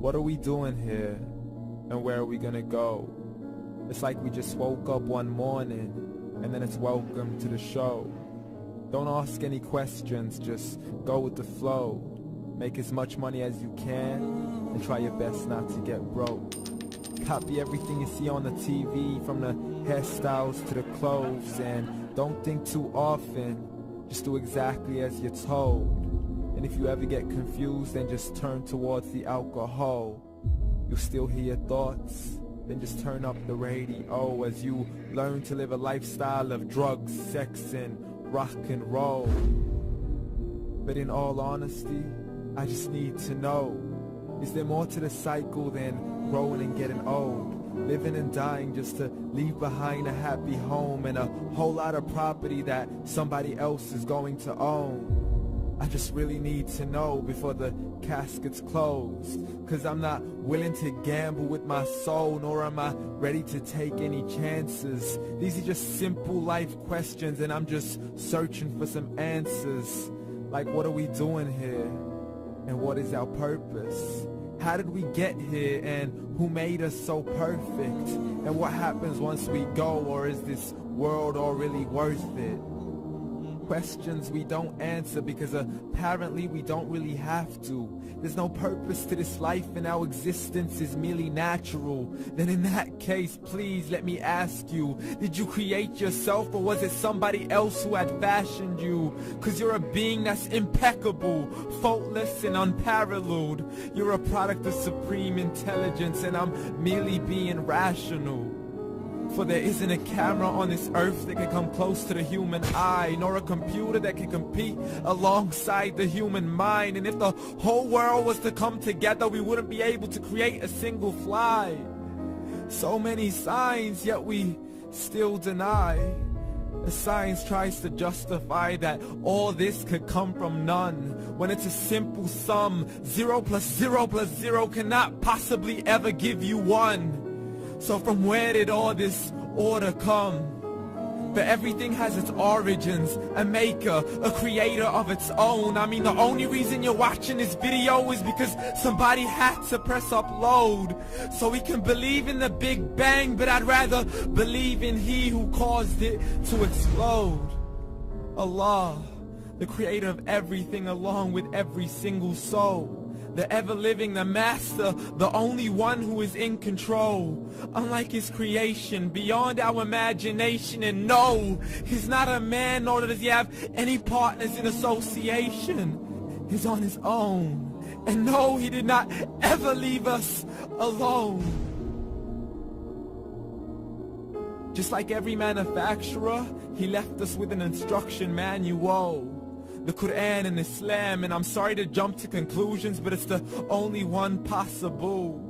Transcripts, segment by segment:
What are we doing here? And where are we gonna go? It's like we just woke up one morning and then it's welcome to the show. Don't ask any questions, just go with the flow. Make as much money as you can and try your best not to get broke. Copy everything you see on the TV, from the hairstyles to the clothes, and don't think too often, just do exactly as you're told. And if you ever get confused, then just turn towards the alcohol. You'll still hear your thoughts, then just turn up the radio as you learn to live a lifestyle of drugs, sex, and rock and roll. But in all honesty, I just need to know, is there more to the cycle than growing and getting old? Living and dying just to leave behind a happy home and a whole lot of property that somebody else is going to own. I just really need to know before the casket's closed, 'cause I'm not willing to gamble with my soul, nor am I ready to take any chances. These are just simple life questions and I'm just searching for some answers. Like, what are we doing here? And what is our purpose? How did we get here, and who made us so perfect? And what happens once we go, or is this world all really worth it? Questions we don't answer because apparently we don't really have to. There's no purpose to this life and our existence is merely natural. Then in that case, please let me ask you, did you create yourself, or was it somebody else who had fashioned you? 'Cause you're a being that's impeccable, faultless and unparalleled. You're a product of supreme intelligence and I'm merely being rational. For there isn't a camera on this earth that can come close to the human eye, nor a computer that can compete alongside the human mind. And if the whole world was to come together, we wouldn't be able to create a single fly. So many signs, yet we still deny. The science tries to justify that all this could come from none, when it's a simple sum. 0 plus 0 plus 0 cannot possibly ever give you 1. So from where did all this order come? But everything has its origins, a maker, a creator of its own. I mean, the only reason you're watching this video is because somebody had to press upload. So we can believe in the Big Bang, but I'd rather believe in He who caused it to explode. Allah, the creator of everything along with every single soul. The ever-living, the master, the only one who is in control. Unlike his creation, beyond our imagination. And no, he's not a man, nor does he have any partners in association. He's on his own. And no, he did not ever leave us alone. Just like every manufacturer, he left us with an instruction manual. The Quran and Islam, and I'm sorry to jump to conclusions, but it's the only one possible.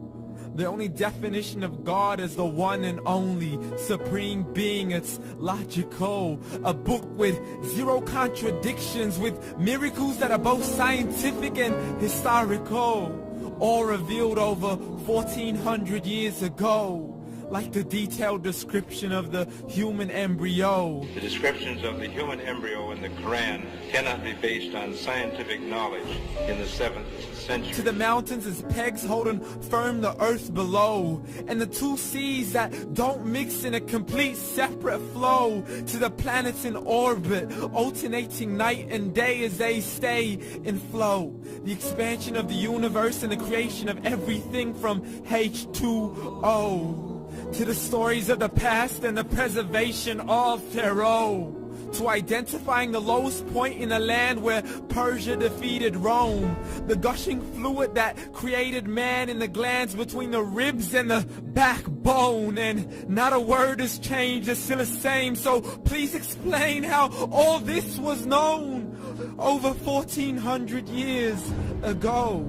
The only definition of God is the one and only supreme being. It's logical, a book with 0 contradictions, with miracles that are both scientific and historical, all revealed over 1400 years ago. Like the detailed description of the human embryo. The descriptions of the human embryo in the Quran cannot be based on scientific knowledge in the 7th century. To the mountains as pegs holding firm the earth below, and the 2 seas that don't mix in a complete separate flow. To the planets in orbit, alternating night and day as they stay in flow. The expansion of the universe and the creation of everything from H2O. To the stories of the past and the preservation of Pharaoh. To identifying the lowest point in the land where Persia defeated Rome. The gushing fluid that created man in the glands between the ribs and the backbone. And not a word has changed, it's still the same. So please explain how all this was known over 1400 years ago.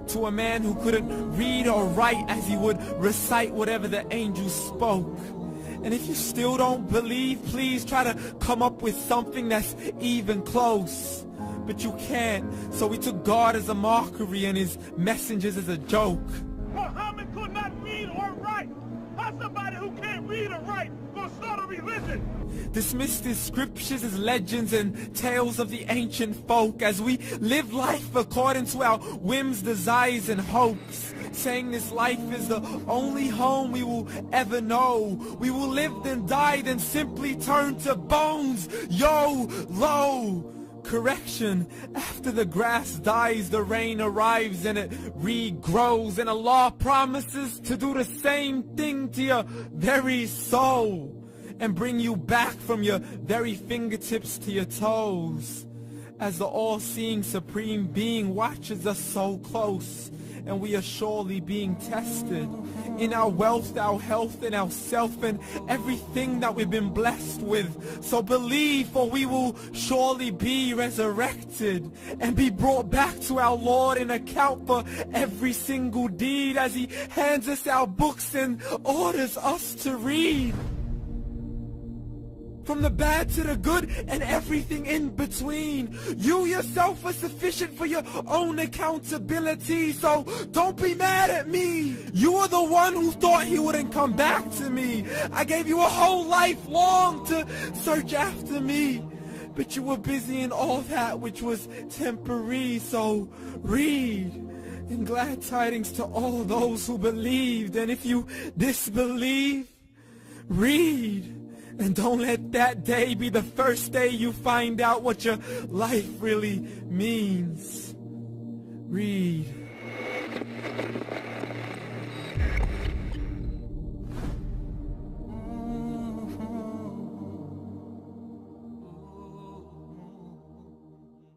To a man who couldn't read or write, as he would recite whatever the angels spoke. And if you still don't believe, please try to come up with something that's even close. But you can't, so we took God as a mockery and his messengers as a joke. Muhammad could not read or write. How somebody who can't read or write gonna start a religion? Dismissed his scriptures as legends and tales of the ancient folk, as we live life according to our whims, desires, and hopes. saying this life is the only home we will ever know. We will live then die, then simply turn to bones. YOLO! Correction, after the grass dies, the rain arrives and it regrows, and Allah promises to do the same thing to your very soul and bring you back from your very fingertips to your toes, as the all-seeing supreme being watches us so close, and we are surely being tested in our wealth, our health, and our self, and everything that we've been blessed with. So believe, for we will surely be resurrected and be brought back to our Lord and account for every single deed, as He hands us our books and orders us to read. From the bad to the good and everything in between. You yourself are sufficient for your own accountability, so don't be mad at me. You are the one who thought He wouldn't come back to me. I gave you a whole life long to search after me, but you were busy in all that which was temporary. So read, and glad tidings to all those who believed. And if you disbelieve, read. And don't let that day be the first day you find out what your life really means. Read.